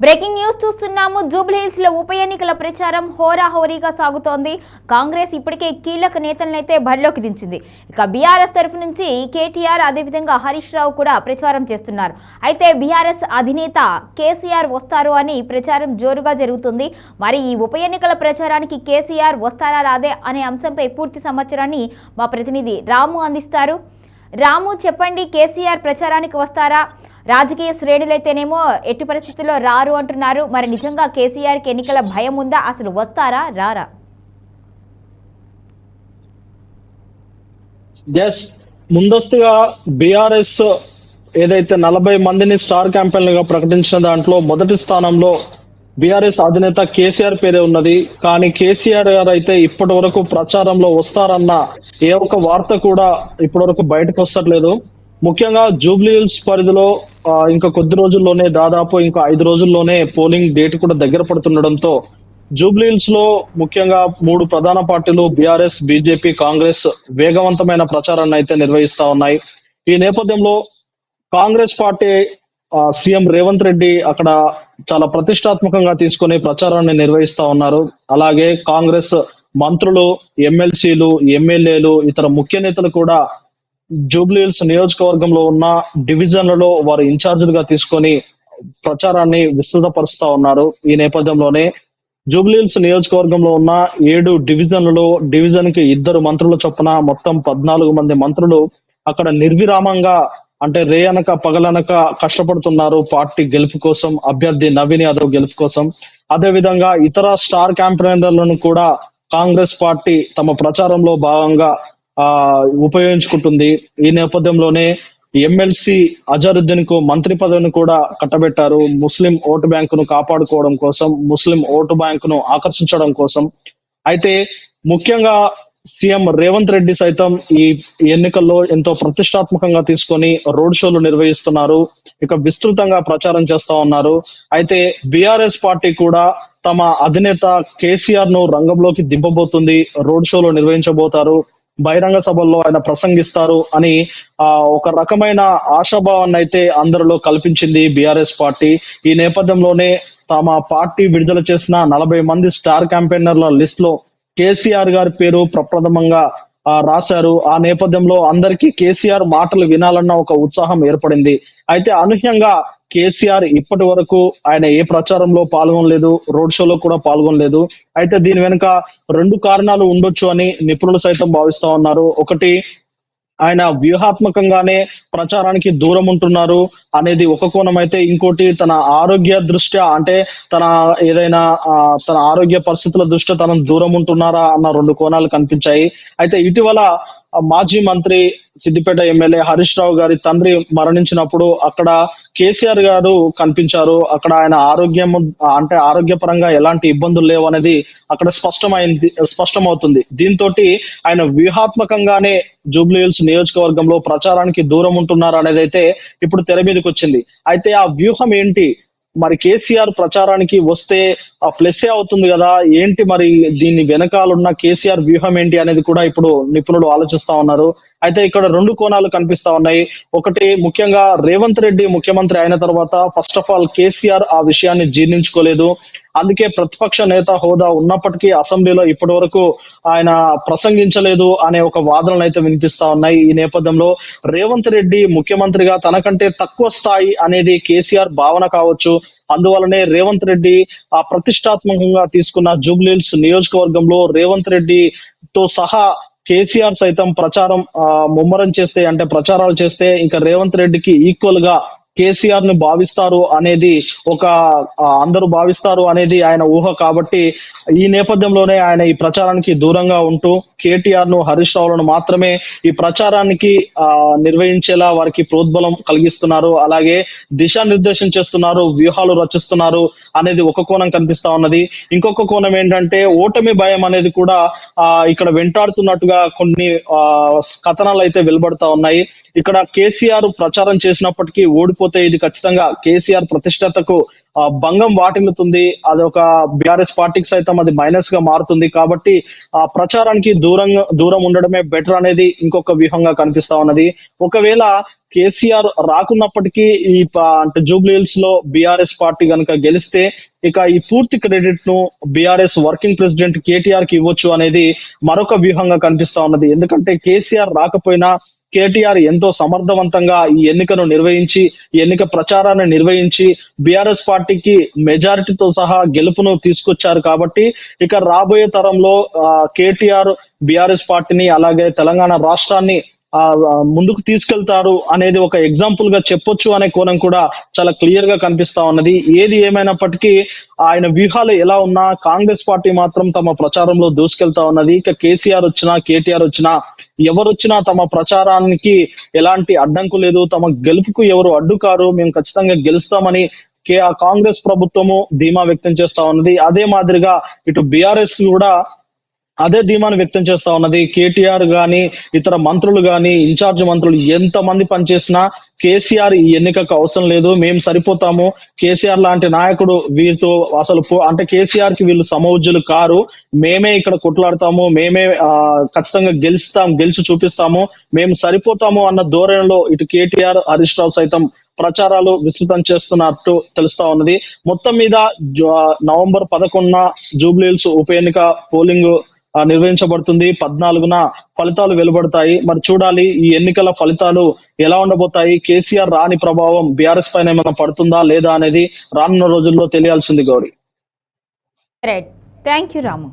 Breaking news చూస్తున్నాము. జూబ్లీహిల్స్ లో ఉప ఎన్నికల ప్రచారం హోరాహోరీగా సాగుతోంది. కాంగ్రెస్ ఇప్పటికే కీలక నేతలనైతే బరిలోకి దించింది. ఇక బీఆర్ఎస్ తరఫు నుంచి కేటీఆర్ అదేవిధంగా హరీష్ రావు కూడా ప్రచారం చేస్తున్నారు. అయితే బీఆర్ఎస్ అధినేత కేసీఆర్ వస్తారు అని ప్రచారం జోరుగా జరుగుతుంది. మరి ఈ ఉప ఎన్నికల ప్రచారానికి కేసీఆర్ వస్తారా రాదే అనే అంశంపై పూర్తి సమాచారాన్ని మా ప్రతినిధి రాము అందిస్తారు. రాము, చెప్పండి, కేసీఆర్ ప్రచారానికి వస్తారా? రాజకీయ శ్రేణులైతేనేమో ఎట్టి పరిస్థితుల్లో రారు అంటున్నారు. మరి నిజంగా కేసీఆర్కి ఎన్నికల భయం ఉందా? అసలు వస్తారా రారా? ఎస్, ముందస్తుగా బీఆర్ఎస్ ఏదైతే 40 మందిని స్టార్ క్యాంపెయిన్లుగా ప్రకటించిన దాంట్లో మొదటి స్థానంలో బీఆర్ఎస్ అధినేత కేసీఆర్ పేరే ఉన్నది. కానీ కేసీఆర్ గారు అయితే ఇప్పటి వరకు ప్రచారంలో వస్తారన్న ఏ ఒక్క వార్త కూడా ఇప్పటి వరకు బయటకు వస్తట్లేదు. ముఖ్యంగా జూబ్లీహిల్స్ పరిధిలో ఇంకా కొద్ది రోజుల్లోనే, దాదాపు ఇంకా 5 రోజుల్లోనే పోలింగ్ డేట్ కూడా దగ్గర పడుతుండడంతో జూబ్లీహిల్స్ లో ముఖ్యంగా 3 ప్రధాన పార్టీలు బీఆర్ఎస్, బీజేపీ, కాంగ్రెస్ వేగవంతమైన ప్రచారాన్ని అయితే నిర్వహిస్తా ఉన్నాయి. ఈ నేపథ్యంలో కాంగ్రెస్ పార్టీ సీఎం రేవంత్ రెడ్డి అక్కడ చాలా ప్రతిష్టాత్మకంగా తీసుకుని ప్రచారాన్ని నిర్వహిస్తా ఉన్నారు. అలాగే కాంగ్రెస్ మంత్రులు, ఎమ్మెల్సీలు, ఎమ్మెల్యేలు, ఇతర ముఖ్య నేతలు కూడా జూబ్లీహిల్స్ నియోజకవర్గంలో ఉన్న డివిజన్లలో వారు ఇన్ఛార్జీలుగా తీసుకొని ప్రచారాన్ని విస్తృతపరుస్తా ఉన్నారు. ఈ నేపథ్యంలోనే జూబ్లీహిల్స్ నియోజకవర్గంలో ఉన్న 7 డివిజన్లలో డివిజన్ కి 2 మంత్రుల చొప్పున మొత్తం 14 మంది మంత్రులు అక్కడ నిర్విరామంగా, అంటే రేయనక పగలనక కష్టపడుతున్నారు పార్టీ గెలుపు కోసం, అభ్యర్థి నవీన్ యాదవ్ గెలుపు కోసం. అదే విధంగా ఇతర స్టార్ క్యాంపెయినర్లను కూడా కాంగ్రెస్ పార్టీ తమ ప్రచారంలో భాగంగా ఉపయోగించుకుంటుంది. ఈ నేపథ్యంలోనే ఎమ్మెల్సీ అజరుద్దీన్ కు మంత్రి పదవిని కూడా కట్టబెట్టారు. ముస్లిం ఓటు బ్యాంకును కాపాడుకోవడం కోసం, ముస్లిం ఓటు బ్యాంకును ఆకర్షించడం కోసం. అయితే ముఖ్యంగా సీఎం రేవంత్ రెడ్డి సైతం ఈ ఎన్నికల్లో ఎంతో ప్రతిష్టాత్మకంగా తీసుకొని రోడ్ షోలు నిర్వహిస్తున్నారు. ఇక విస్తృతంగా ప్రచారం చేస్తా ఉన్నారు. అయితే బీఆర్ఎస్ పార్టీ కూడా తమ అధినేత కేసీఆర్ ను రంగంలోకి దింపబోతుంది. రోడ్ షోలు నిర్వహించబోతారు, బహిరంగ సభల్లో ఆయన ప్రసంగిస్తారు అని ఒక రకమైన ఆశాభావాన్ని అయితే అందరిలో కల్పించింది బీఆర్ఎస్ పార్టీ. ఈ నేపథ్యంలోనే తమ పార్టీ విడుదల చేసిన 40 మంది స్టార్ క్యాంపెయినర్ల లిస్ట్ లో కేసీఆర్ గారి పేరు ప్రప్రథమంగా రాశారు. ఆ నేపథ్యంలో అందరికీ కేసీఆర్ మాటలు వినాలన్న ఒక ఉత్సాహం ఏర్పడింది. అయితే అనూహ్యంగా కేసీఆర్ ఇప్పటి వరకు ఆయన ఏ ప్రచారంలో పాల్గొనలేదు, రోడ్ షోలో కూడా పాల్గొనలేదు. అయితే దీని వెనుక 2 కారణాలు ఉండొచ్చు అని నిపుణులు సైతం భావిస్తా ఉన్నారు. ఒకటి, ఆయన వ్యూహాత్మకంగానే ప్రచారానికి దూరం ఉంటున్నారు అనేది ఒక కోణం అయితే, ఇంకోటి తన ఆరోగ్య దృష్ట్యా, అంటే తన ఏదైనా తన ఆరోగ్య పరిస్థితుల దృష్ట్యా తనను దూరం ఉంటున్నారా అన్న 2 కోణాలు కనిపించాయి. అయితే ఇటీవల మాజీ మంత్రి, సిద్దిపేట ఎమ్మెల్యే హరీష్ రావు గారి తండ్రి మరణించినప్పుడు అక్కడ కేసీఆర్ గారు కనిపించారు. అక్కడ ఆయన ఆరోగ్యం, అంటే ఆరోగ్యపరంగా ఎలాంటి ఇబ్బందులు లేవు అనేది అక్కడ స్పష్టమవుతుంది. దీంతో ఆయన వ్యూహాత్మకంగానే జూబ్లీహిల్స్ నియోజకవర్గంలో ప్రచారానికి దూరం ఉంటున్నారు అనేది అయితే ఇప్పుడు తెర మీదకి వచ్చింది. అయితే ఆ వ్యూహం ఏంటి? మరి కేసీఆర్ ప్రచారానికి వస్తే ఆ ప్లస్సే అవుతుంది కదా, ఏంటి మరి దీని వెనకాలన్న కేసీఆర్ వ్యూహం ఏంటి అనేది కూడా ఇప్పుడు నిపుణులు ఆలోచిస్తా ఉన్నారు. అయితే ఇక్కడ 2 కోణాలు కనిపిస్తా ఉన్నాయి. ఒకటి, ముఖ్యంగా రేవంత్ రెడ్డి ముఖ్యమంత్రి అయిన తర్వాత ఫస్ట్ ఆఫ్ ఆల్ కేసీఆర్ ఆ విషయాన్ని జీర్ణించుకోలేదు. అందుకే ప్రతిపక్ష నేత హోదా ఉన్నప్పటికీ అసెంబ్లీలో ఇప్పటి వరకు ఆయన ప్రసంగించలేదు అనే ఒక వాదనలు అయితే వినిపిస్తా ఉన్నాయి. ఈ నేపథ్యంలో రేవంత్ రెడ్డి ముఖ్యమంత్రిగా తనకంటే తక్కువ స్థాయి అనేది కేసీఆర్ భావన కావచ్చు. అందువలనే రేవంత్ రెడ్డి ఆ ప్రతిష్టాత్మకంగా తీసుకున్న జూబ్లీహిల్స్ నియోజకవర్గంలో రేవంత్ రెడ్డితో సహా కేసీఆర్ సైతం ప్రచారం ముమ్మరం చేస్తే, అంటే ప్రచారాలు చేస్తే ఇంకా రేవంత్ రెడ్డికి ఈక్వల్ గా కేసీఆర్ ని భావిస్తారు అనేది అందరూ భావిస్తారు అనేది ఆయన ఊహ. కాబట్టి ఈ నేపథ్యంలోనే ఆయన ఈ ప్రచారానికి దూరంగా ఉంటూ కేటీఆర్ ను, హరీష్ రావులను మాత్రమే ఈ ప్రచారానికి నిర్వహించేలా వారికి ప్రోద్బలం కలిగిస్తున్నారు. అలాగే దిశానిర్దేశం చేస్తున్నారు, వ్యూహాలు రచిస్తున్నారు అనేది ఒక కోణం కనిపిస్తా ఉన్నది. ఇంకొక కోణం ఏంటంటే ఓటమి భయం అనేది కూడా ఇక్కడ వెంటాడుతున్నట్టుగా కొన్ని కథనాలు అయితే వెలువడతా ఉన్నాయి. ఇక్కడ కేసీఆర్ ప్రచారం చేసినప్పటికీ లేకపోతే ఇది ఖచ్చితంగా కేసీఆర్ ప్రతిష్టతకు భంగం వాటిల్లుతుంది. అదొక బీఆర్ఎస్ పార్టీకి సైతం అది మైనస్ గా మారుతుంది. కాబట్టి ఆ ప్రచారానికి దూరం ఉండడమే బెటర్ అనేది ఇంకొక వ్యూహంగా కనిపిస్తా ఉన్నది. ఒకవేళ కేసీఆర్ రాకున్నప్పటికీ అంటే జూబ్లీ హిల్స్ లో బీఆర్ఎస్ పార్టీ గనుక గెలిస్తే ఇక ఈ పూర్తి క్రెడిట్ ను బీఆర్ఎస్ వర్కింగ్ ప్రెసిడెంట్ కేటీఆర్ కి ఇవ్వచ్చు అనేది మరొక వ్యూహంగా కనిపిస్తా ఉన్నది. ఎందుకంటే కేసీఆర్ రాకపోయినా కేటీఆర్ ఎంతో సమర్థవంతంగా ఈ ఎన్నికను నిర్వహించి, ఈ ఎన్నిక ప్రచారాన్ని నిర్వహించి బీఆర్ఎస్ పార్టీకి మెజారిటీతో సహా గెలుపును తీసుకొచ్చారు. కాబట్టి ఇక రాబోయే తరంలో కేటీఆర్ బీఆర్ఎస్ పార్టీని అలాగే తెలంగాణ రాష్ట్రాన్ని ముందుకు తీసుకెళ్తారు అనేది ఒక ఎగ్జాంపుల్ గా చెప్పొచ్చు అనే కోణం కూడా చాలా క్లియర్ గా కనిపిస్తా ఉన్నది. ఏది ఏమైనప్పటికీ ఆయన వ్యూహాలు ఎలా ఉన్నా కాంగ్రెస్ పార్టీ మాత్రం తమ ప్రచారంలో దూసుకెళ్తా ఉన్నది. ఇక కేసీఆర్ వచ్చినా కేటీఆర్ వచ్చినా ఎవరొచ్చినా తమ ప్రచారానికి ఎలాంటి అడ్డంకు లేదు, తమ గెలుపుకు ఎవరు అడ్డుకారు, మేము ఖచ్చితంగా గెలుస్తామని కాంగ్రెస్ ప్రభుత్వము ధీమా వ్యక్తం చేస్తా ఉన్నది. అదే మాదిరిగా ఇటు బీఆర్ఎస్ కూడా అదే ధీమాను వ్యక్తం చేస్తా ఉన్నది. కేటీఆర్ గాని ఇతర మంత్రులు గాని ఇన్ఛార్జ్ మంత్రులు ఎంత మంది పనిచేసినా కేసీఆర్ ఈ ఎన్నికకు అవసరం లేదు, మేము సరిపోతాము, కేసీఆర్ లాంటి నాయకుడు వీరితో అసలు అంటే కేసీఆర్ కి వీళ్ళు సమౌజ్యులు కారు, మేమే ఇక్కడ కొట్లాడతాము, మేమే ఖచ్చితంగా గెలిచి చూపిస్తాము, మేము సరిపోతాము అన్న ధోరణిలో ఇటు కేటీఆర్ హరీష్ రావు సైతం ప్రచారాలు విస్తృతం చేస్తున్నట్టు తెలుస్తా ఉన్నది. మొత్తం మీద నవంబర్ 11న జూబ్లీ హిల్స్ ఉప ఎన్నిక పోలింగ్ నిర్వహించబడుతుంది. 14న ఫలితాలు వెలువడతాయి. మరి చూడాలి ఈ ఎన్నికల ఫలితాలు ఎలా ఉండబోతాయి, కేసీఆర్ రాని ప్రభావం బీఆర్ఎస్ పైన ఏమైనా పడుతుందా లేదా అనేది రానున్న రోజుల్లో తెలియాల్సింది గౌరీ. Thank you Ramu.